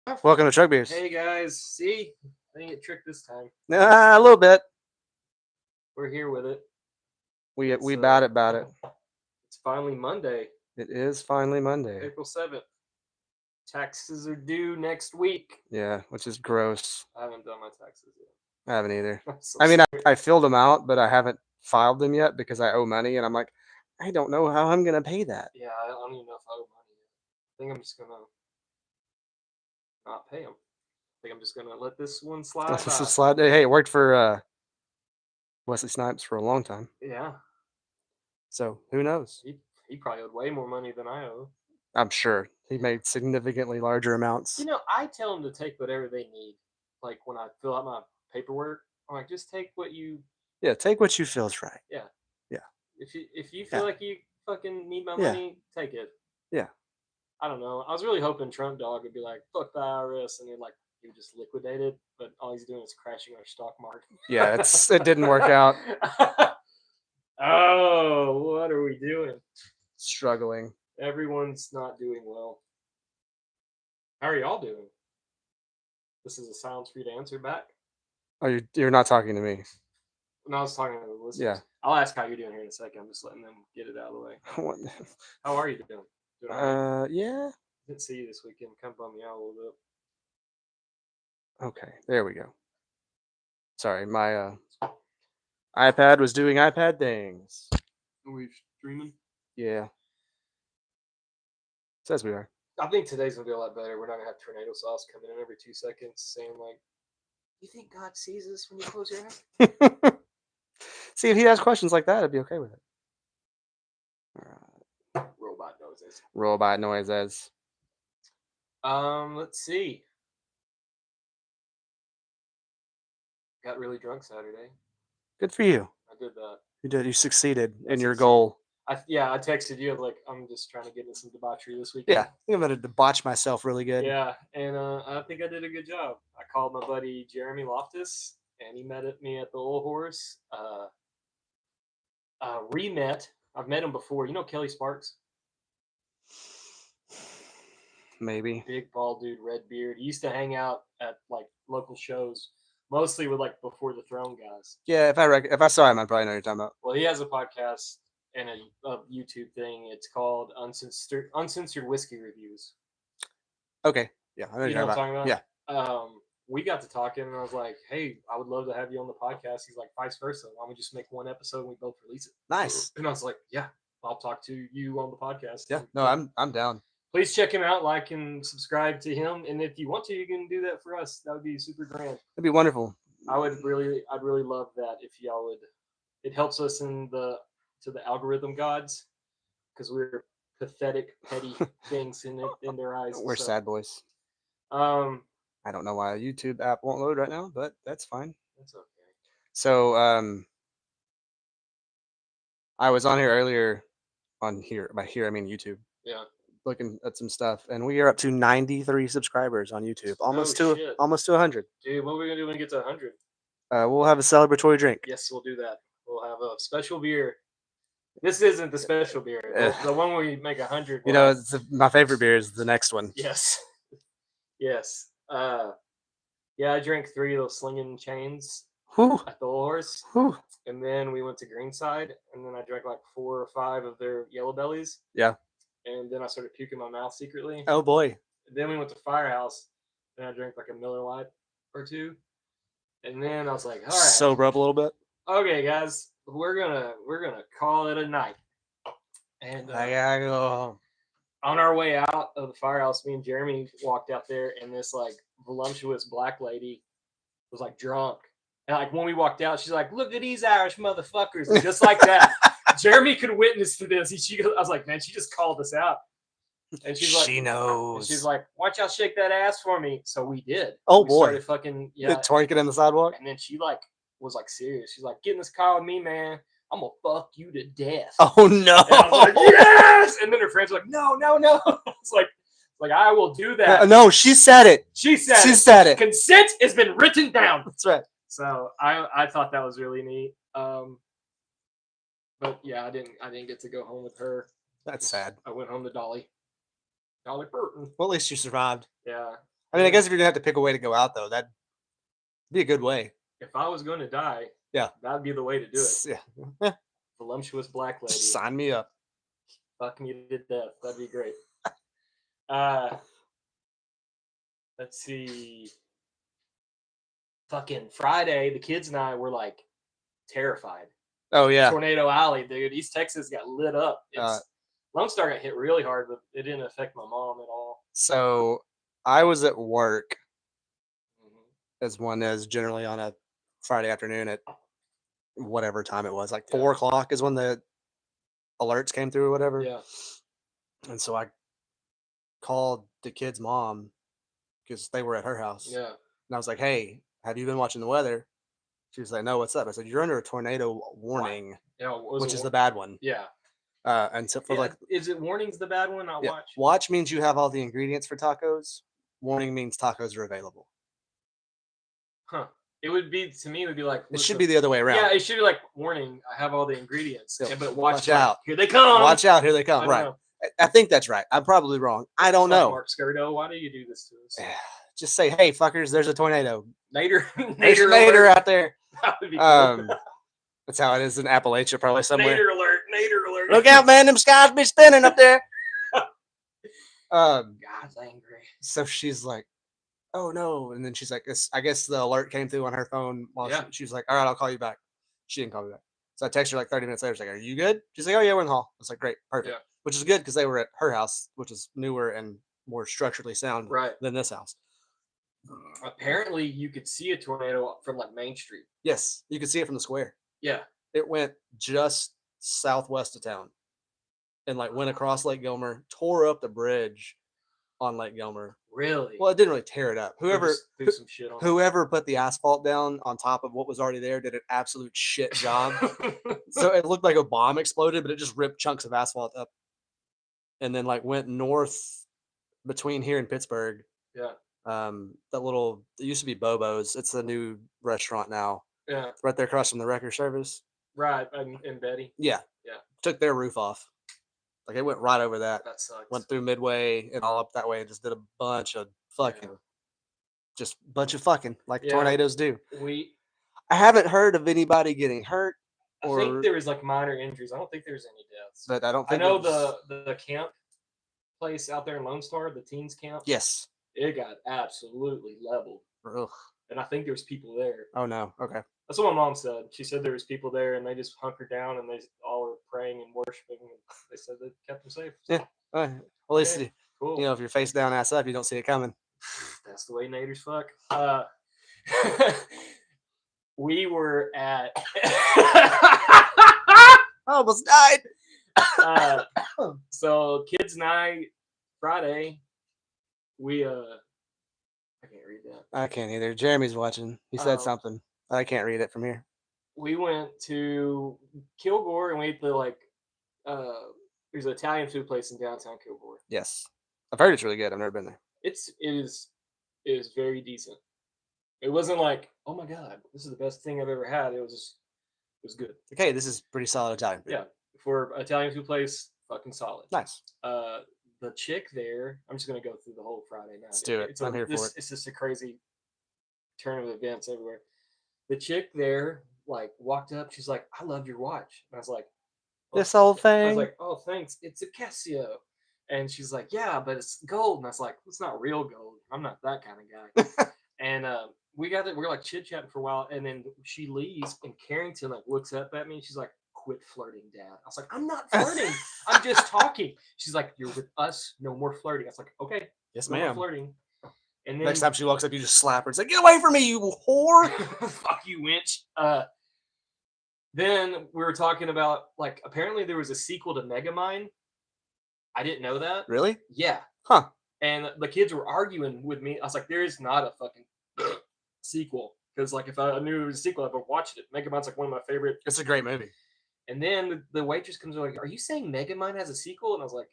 Welcome to Truck Beers. Hey guys, see? I didn't get tricked this time. A little bit. We're here with it. We bad about it. It's finally Monday, It is finally Monday. April 7th. Taxes are due next week. Yeah, which is gross. I haven't done my taxes yet. I haven't either. So I mean, sorry. I filled them out, but I haven't filed them yet because I owe money, and I'm like, I don't know how I'm gonna pay that. Yeah, I don't even know if I owe money yet. I think I'm just gonna not pay them. I think I'm just gonna let this one slide This by. is slide. Hey, it worked for Wesley Snipes for a long time. Yeah, So who knows? he probably owed way more money than I owe. I'm sure he made significantly larger amounts. You know, I tell them to take whatever they need. Like when I fill out my paperwork, I'm like, just take what you. Yeah, take what you feel is right. Yeah. Yeah. If you feel like you fucking need my Yeah. money, take it. Yeah. I don't know. I was really hoping Trump Dog would be like, fuck the IRS, and he would just liquidate it, but all he's doing is crashing our stock market. Yeah, it didn't work out. Oh, what are we doing? Struggling. Everyone's not doing well. How are y'all doing? This is a silence for you to answer back. Oh, you're not talking to me. No, I was talking to the listeners. Yeah. I'll ask how you're doing here in a second. I'm just letting them get it out of the way. How are you doing? Doing all right? Yeah. Didn't see you this weekend. Kind of bummed me out a little bit. Okay, there we go. Sorry, my iPad was doing iPad things. Are we streaming? Yeah. Says we are. I think today's gonna be a lot better. We're not gonna have tornado sauce coming in every 2 seconds saying like, "You think God sees us when you close your eyes?" See, if he has questions like that, I'd be okay with it. All right. Robot noises. Robot noises. Let's see. Got really drunk Saturday. Good for you. I did that. You did. You succeeded in your goal. I texted you like I'm just trying to get into some debauchery this weekend. Yeah, I think I'm gonna debauch myself really good. Yeah, and I think I did a good job. I called my buddy Jeremy Loftus, and he met me at the Old Horse. Re-met. I've met him before. You know Kelly Sparks? Maybe. Big bald dude, red beard. He used to hang out at like local shows, mostly with like Before the Throne guys. Yeah, if I saw him, I'd probably know what you're talking about. Well, he has a podcast and a YouTube thing. It's called Uncensored Whiskey Reviews. Okay. Yeah, I know you know what I'm talking about. Yeah. We got to talking, and I was like, "Hey, I would love to have you on the podcast." He's like, "Vice versa. Why don't we just make one episode and we both release it?" Nice. And I was like, "Yeah, I'll talk to you on the podcast." Yeah. No, I'm down. Please check him out, like and subscribe to him, and if you want to, you can do that for us. That would be super grand. That'd be wonderful. I'd really love that if y'all would. It helps us to the algorithm gods because we're pathetic, petty things in their eyes. We're sad boys. I don't know why a YouTube app won't load right now, but that's fine. That's okay. So I was on here earlier. On here, by here I mean YouTube. Yeah. Looking at some stuff, and we are up to 93 subscribers on YouTube, almost to 100. Dude, what are we gonna do when it gets to 100? We'll have a celebratory drink. Yes, we'll do that. We'll have a special beer. This isn't the special beer. The one where we make 100. You know, my favorite beer is the next one. Yes. Yes. Yeah, I drank 3 of those slinging chains at the Old Horse. Whew. And then we went to Greenside, and then I drank like 4 or 5 of their Yellow Bellies. Yeah. And then I started puking my mouth secretly. Oh boy. And then we went to Firehouse, and I drank like a Miller Lite or 2. And then I was like, all right. Sober up a little bit. Okay, guys, we're gonna call it a night. And I gotta go. On our way out of the Firehouse, me and Jeremy walked out there, and this like voluptuous black lady was like drunk. And like when we walked out, she's like, "Look at these Irish motherfuckers," and just like that. Jeremy could witness to this. I was like, "Man, she just called us out." And she's like, "She knows." And she's like, "Why don't y'all shake that ass for me?" So we did. Oh we boy! Started fucking twerking in the sidewalk. And then she like was like serious. She's like, "Get in this car with me, man. I'm gonna fuck you to death." Oh no! And I was like, "Yes!" And then her friends were like, "No, no, no." It's like I will do that. No, she said it. She said it. Consent has been written down. That's right. So I thought that was really neat. But yeah, I didn't get to go home with her. That's sad. I went home to Dolly Burton. Well, at least you survived. Yeah. I mean, I Yeah. guess if you're gonna have to pick a way to go out though, that'd be a good way. If I was going to die, Yeah. that'd be the way to do it. Yeah. Voluptuous black lady. Sign me up. Fuck me to death. That'd be great. Uh, let's see. Fucking Friday, the kids and I were like terrified. Oh yeah. Tornado Alley, dude. East Texas got lit up. Lone Star got hit really hard, but it didn't affect my mom at all. So I was at work, Mhm. as one is generally on a Friday afternoon at whatever time it was, like Yeah. 4 o'clock is when the alerts came through or whatever. Yeah. And so I called the kid's mom because they were at her house. Yeah. And I was like, "Hey, have you been watching the weather?" She was like, "No, what's up?" I said, "You're under a tornado warning, Yeah. which is the bad one." Yeah. And so for Yeah, like, is it warning's the bad one? I'll yeah, watch. watch means you have all the ingredients for tacos. Warning means tacos are available. Huh. It would be to me. It would be like It should be the other way around. Yeah, it should be like warning. I have all the ingredients. Yeah, Yeah, but watch like, out. Here they come. Watch out, here they I come. don't Right. know. I think that's right. I'm probably wrong. I don't Fuck know. Mark Skirdo, why do you do this to us? Just say, "Hey, fuckers, there's a tornado. Nader, There's a Nader Nader alert. out there." That would be cool. That's how it is in Appalachia, probably somewhere. Nader alert. Nader alert. Look out, man! Them skies be spinning up there. God's angry. So she's like, "Oh no!" And then she's like, "I guess the alert came through on her phone." While Yeah. she was like, "All right, I'll call you back." She didn't call me back. So I texted her like 30 minutes later. She's like, "Are you good?" She's like, "Oh yeah, we're in the hall." I was like, "Great, perfect." Yeah. Which is good because they were at her house, which is newer and more structurally sound Right. than this house. Apparently, you could see a tornado from like Main Street. Yes, you could see it from the square. Yeah. It went just southwest of town and like went across Lake Gilmer, tore up the bridge on Lake Gilmer. Really? Well, it didn't really tear it up. They Whoever just threw some shit on it. whoever put the asphalt down on top of what was already there did an absolute shit job. So it looked like a bomb exploded, but it just ripped chunks of asphalt up and then like went north between here and Pittsburgh. Yeah. It used to be Bobo's. It's a new restaurant now. Yeah. Right there across from the record service. Right. And Betty. Yeah. Yeah. Took their roof off. Like it went right over that. That sucks. Went through Midway and all up that way and just did a bunch of fucking. Yeah. Just a bunch of fucking like Yeah. tornadoes do. We I haven't heard of anybody getting hurt I think there was like minor injuries. I don't think there's any deaths. but I don't I think know it was- the camp place out there in Lone Star, the teens camp. Yes. It got absolutely leveled. Ugh. And I think there was people there. Oh no. Okay. That's what my mom said. She said there was people there and they just hunkered down and they all were praying and worshiping. And they said they kept them safe. So, Yeah. Well, at least Okay. Cool. you know if you're face down, ass up, you don't see it coming. That's the way Naders fuck. We were at I almost died. so kids and I Friday we I can't read that. I can't either. Jeremy's watching. He said Oh. something. I can't read it from here. We went to Kilgore and we ate the like there's an Italian food place in downtown Kilgore. Yes. I've heard it's really good. I've never been there. It is very decent. It wasn't like, oh my god, this is the best thing I've ever had. It was good. Okay, this is pretty solid Italian food. Yeah. For an Italian food place, fucking solid. Nice. The chick there, I'm just gonna go through the whole Friday now. Let's do it. I'm here for it. It's just a crazy turn of events everywhere. The chick there, like, walked up. She's like, "I love your watch." And I was like, "Oh, This old I thing. was like, "Oh, thanks. It's a Casio." And she's like, "Yeah, but it's gold." And I was like, "It's not real gold. I'm not that kind of guy." And we're like chit chatting for a while, and then she leaves, and Carrington like looks up at me, and she's like, "Quit flirting, Dad." I was like, "I'm not flirting. I'm just talking." She's like, "You're with us. No more flirting." I was like, "Okay, Yes, no more ma'am. flirting." And then Next time she walks up, you just slap her. It's like, "Get away from me, you whore!" fuck you, winch. Then we were talking about like apparently there was a sequel to Megamind. I didn't know that. Really? Yeah. Huh. And the kids were arguing with me. I was like, there is not a fucking sequel. Because like if I knew it was a sequel, I would have watched it. Megamind's like one of my favorite. It's a great movie. And then the waitress comes in like, "Are you saying Megamind has a sequel?" And I was like,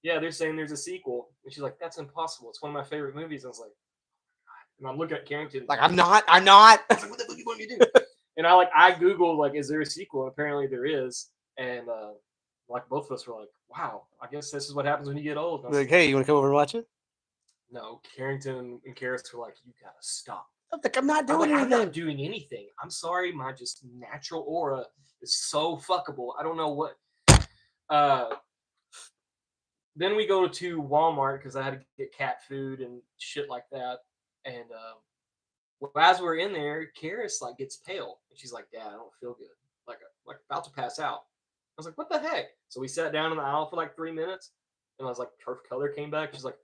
"Yeah, they're saying there's a sequel." And she's like, "That's impossible. It's one of my favorite movies." And I was like, and I'm looking at Carrington. Like, I'm not. I was like, "What the fuck you want me to do?" And I Googled like, is there a sequel? And apparently there is. And like both of us were like, wow, I guess this is what happens when you get old. And I was Like, hey, you want to come over and watch it? No, Carrington and Karis were like, you gotta stop. I'm like, I'm not I'm doing like, I'm anything. not doing anything. I'm sorry, my just natural aura is so fuckable. I don't know what. Then we go to Walmart because I had to get cat food and shit like that. And well, as we're in there, Karis like gets pale, and she's like, "Dad, I don't feel good. Like about to pass out." I was like, "What the heck?" So we sat down in the aisle for like 3 minutes, and I was like, her color came back. She's like,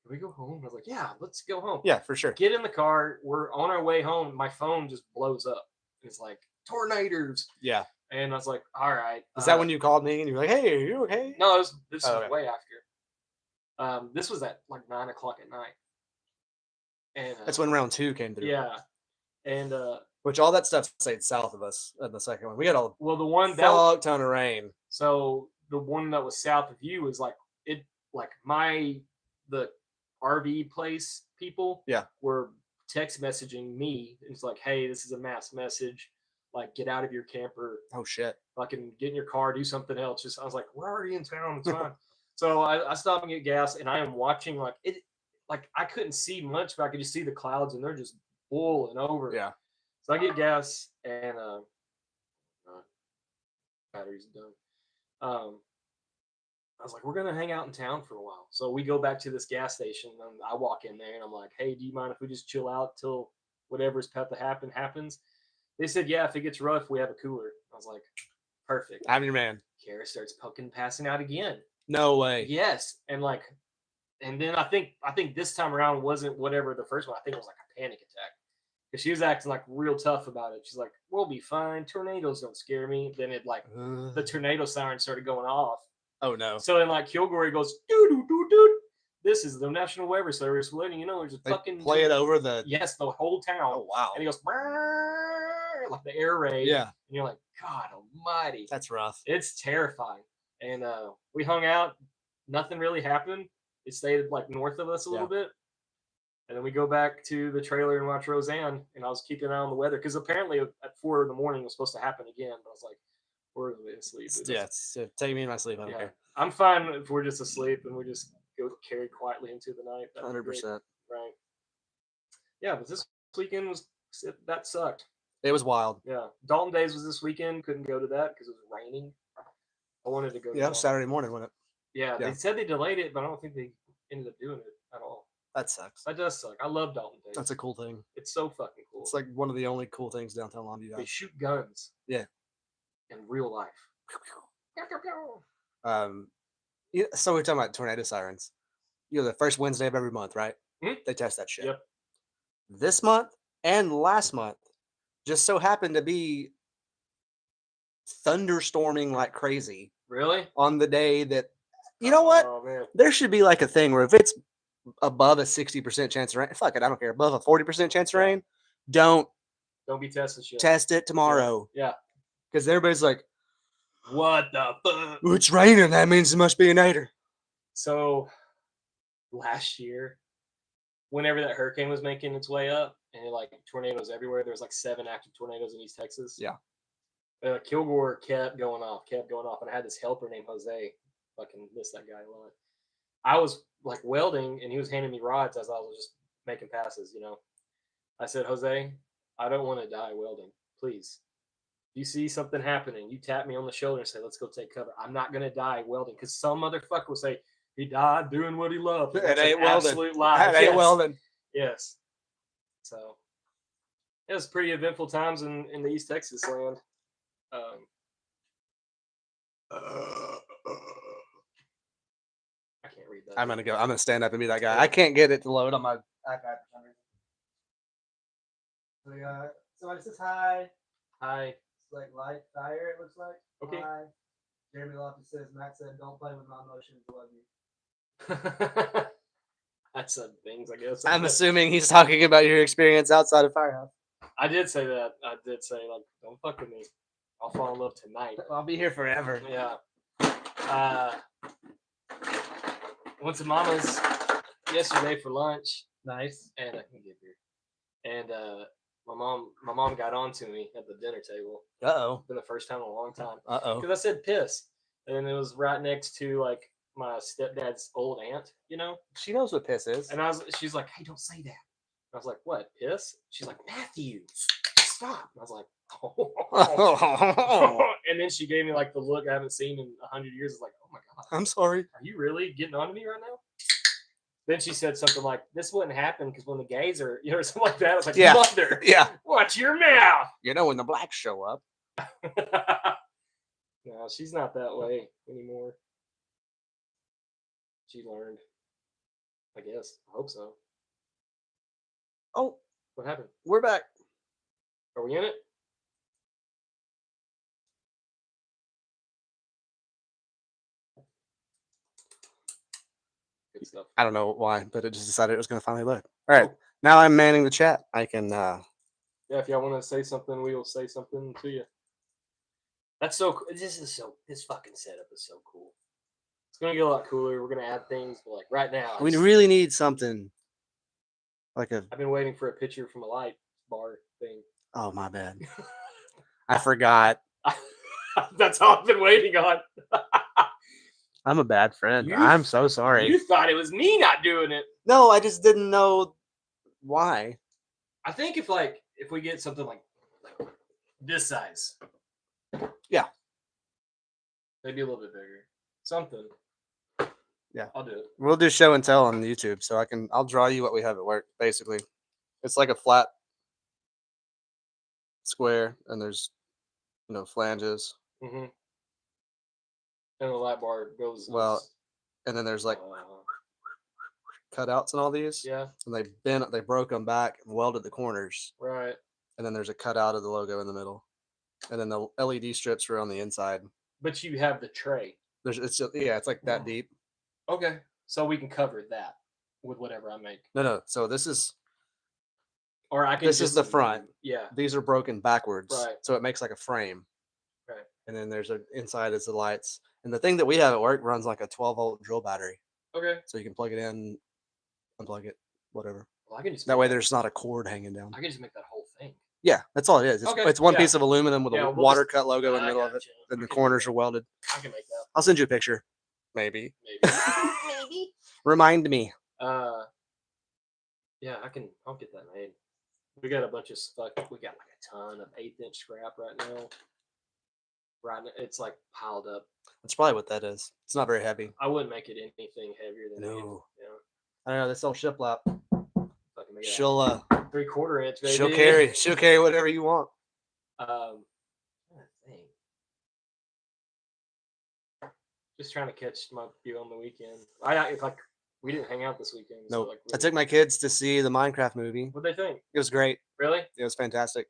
"Can we go home?" I was like, "Yeah, let's go home." Yeah, for sure. Get in the car. We're on our way home. My phone just blows up. It's like tornadoes. Yeah. And I was like, all right. Is that when you called me and you were like, "Hey, are you okay?" No, this Oh, was okay. way after. This was at like 9 o'clock at night. And That's when round 2 came through. yeah. And Which all that stuff stayed south of us in the second one. We had a well, the one fuck ton of rain. so the one that was south of you was like it, like the RV place people Yeah. were text messaging me. It's like, hey, this is a mass message. Like, get out of your camper. Oh shit. Fucking get in your car, do something else. Just I was like, we're already in town. It's fine. So I stopped and get gas, and I am watching like it. Like I couldn't see much, but I could just see the clouds, and they're just boiling over. Yeah. So I get gas, and battery's done. I was like, we're gonna hang out in town for a while. So we go back to this gas station, and I walk in there, and I'm like, hey, do you mind if we just chill out till whatever's about to happen happens? They said, yeah, if it gets rough, we have a cooler. I was like, perfect. I'm your man. Kara starts poking, passing out again. No way. Yes, and then I think this time around wasn't whatever the first one. I think it was like a panic attack because she was acting like real tough about it. She's like, "We'll be fine. Tornadoes don't scare me." Then it like the tornado siren started going off. Oh no. So then like Kilgore goes, "Doo doo doo doo. This is the National Weather Service letting you know there's a They fucking play it over the. yes the whole town." Oh wow. And he goes, "Brrr," like the air raid. Yeah. And you're like, God Almighty. That's rough. It's terrifying. And we hung out. Nothing really happened. It stayed like north of us a little bit. And then we go back to the trailer and watch Roseanne. And I was keeping an eye on the weather because apparently at 4 in the morning it was supposed to happen again. But I was like, we're asleep. Yeah, take me in my sleep. I don't care. I'm fine if we're just asleep and we just go carry quietly into the night. 100%. Right. Yeah, but this weekend that sucked. It was wild. Yeah. Dalton Days was this weekend. Couldn't go to that because it was raining. I wanted to go. Yeah, Saturday morning, wasn't it? Yeah, they said they delayed it, but I don't think they ended up doing it at all. That sucks. That does suck. I love Dalton Days. That's a cool thing. It's so fucking cool. It's like one of the only cool things downtown Longview They has. shoot guns. Yeah. In real life. Yeah, so we're talking about tornado sirens. You know, the first Wednesday of every month, right? Mm-hmm. They test that shit. Yep. This month and last month just so happened to be thunderstorming like crazy. Really? On the day that, you know what? Oh, man. There should be like a thing where if it's above a 60% chance of rain, fuck it, I don't care. Above a 40% chance of rain, don't be testing shit. Test it tomorrow. Yeah. Because everybody's like, what the fuck? Oh, it's raining. That means it must be a nader. So last year, whenever that hurricane was making its way up and like tornadoes everywhere, there was like 7 active tornadoes in East Texas. Yeah. Kilgore kept going off. And I had this helper named Jose. Fucking miss that guy a lot. I was like welding and he was handing me rods as I was just making passes, you know. I said, Jose, I don't want to die welding. Please. If you see something happening, you tap me on the shoulder and say, let's go take cover. I'm not going to die welding. Because some motherfucker will say, he died doing what he loved. It ain't welding. Absolute lie. It ain't welding. Yes. So it was pretty eventful times in the East Texas land. I can't read that. I'm gonna stand up and be that guy. I can't get it to load on my iPad for some reason. So somebody says hi. Hi. It's like light fire, it looks like. Okay. Hi. Jeremy Loftus says, Matt said, don't play with my emotions. I love you. That's some things, I guess. I'm assuming he's talking about your experience outside of Firehouse. I did say that. I did say, like, don't fuck with me. I'll fall in love tonight. I'll be here forever. Yeah. Went to Mama's yesterday for lunch. Nice. And I can get here. And my mom got on to me at the dinner table. Uh-oh. It's been the first time in a long time. Uh-oh. Because I said piss. And it was right next to, like, my stepdad's old aunt, you know. She knows what piss is. And she's like, "Hey, don't say that." I was like, "What, piss?" She's like, "Matthew, stop." And I was like, "Oh." And then she gave me like the look I haven't seen in 100 years. It's like, "Oh my god, I'm sorry. are you really getting on to me right now?" Then she said something like, "This wouldn't happen because when the gays are, you know, something like that." I was like, Yeah. "Mother, Yeah. watch your mouth." You know when the blacks show up. No, she's not that way anymore. She learned, I guess. I hope so. Oh, What happened? we're back. Are we in it? Good stuff. I don't know why, but it just decided it was going to finally load. All right. Cool. Now I'm manning the chat. I can. Yeah, if y'all want to say something, we will say something to you. That's so cool. This fucking setup is so cool. It's gonna get a lot cooler. We're gonna add things, but like right now, We really need something like a. I've been waiting for a picture from a light bar thing. Oh, my bad. I forgot. That's all I've been waiting on. I'm a bad friend. You- I'm so sorry. You thought it was me not doing it. No, I just didn't know why. I think if we get something like this size. Yeah. Maybe a little bit bigger. Something. Yeah. I'll do it. We'll do show and tell on YouTube, so I'll draw you what we have at work. Basically, it's like a flat square, and there's flanges. Mm-hmm. And the light bar goes. Well, and then there's like cutouts and all these. yeah. And they broke them back and welded the corners, Right. and then there's a cutout of the logo in the middle, and then the LED strips are on the inside. But you have the tray. It's like that deep. Okay. So we can cover that with whatever I make. No. So this is This is the front. Yeah. These are broken backwards, Right. so it makes like a frame. Right. And then there's inside is the lights, and the thing that we have at work runs like a 12-volt drill battery, Okay. so you can plug it in, unplug it, whatever. Well, I can just That way, there's not a cord hanging down. I can just make that whole thing. Yeah, that's all it is. Okay, It's one yeah. piece of aluminum with a Yeah, we'll water just- cut logo in the I middle of it, gotcha. and I the can corners do are welded. I can make that. I'll send you a picture. Maybe. Maybe. Maybe. Remind me. Yeah, I'll get that made. We got a bunch of stuff. We got like a ton of 1/8-inch scrap right now. Right now, it's like piled up. That's probably what that is. It's not very heavy. I wouldn't make it anything heavier than No. Yeah. I don't know. This old shiplap. Fucking make it She'll 3/4 inch, baby. she'll carry whatever you want. I think. Just trying to catch you on the weekend. We didn't hang out this weekend. No, So I took my kids to see the Minecraft movie. What'd they think? It was great. Really? It was fantastic.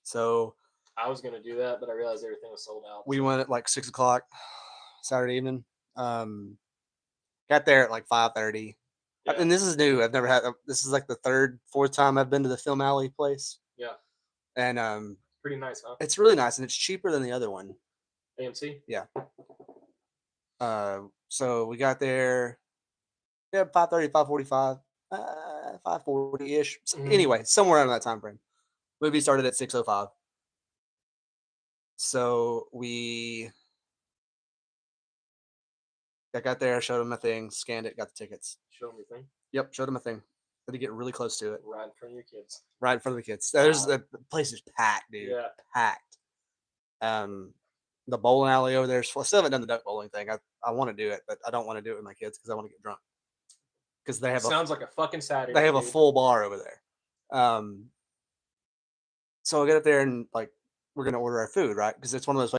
So I was gonna do that, but I realized everything was sold out. we went at like 6:00 Saturday evening. Got there at like 5:30. Yeah. And this is new. I've never had. This is like the third, fourth time I've been to the Film Alley place. Yeah. And Pretty nice, huh? it's really nice, and it's cheaper than the other one. AMC? So we got there. Yeah, 5:30, 5:45, 5:40-ish. Mhm. Anyway, somewhere around that time frame. Movie started at 6:05. So I got there, showed them my thing, scanned it, got the tickets. Show me thing. Yep, showed them my thing. Had to get really close to it, Right in front of your kids. right in front of the kids. There's Wow. the place is packed, dude. Yeah. Packed. The bowling alley over there. I still haven't done the duck bowling thing. I want to do it, but I don't want to do it with my kids because I want to get drunk. Because they have Sounds like a fucking Saturday. they have a dude. full bar over there. So I get up there and like we're gonna order our food, right? Because it's one of those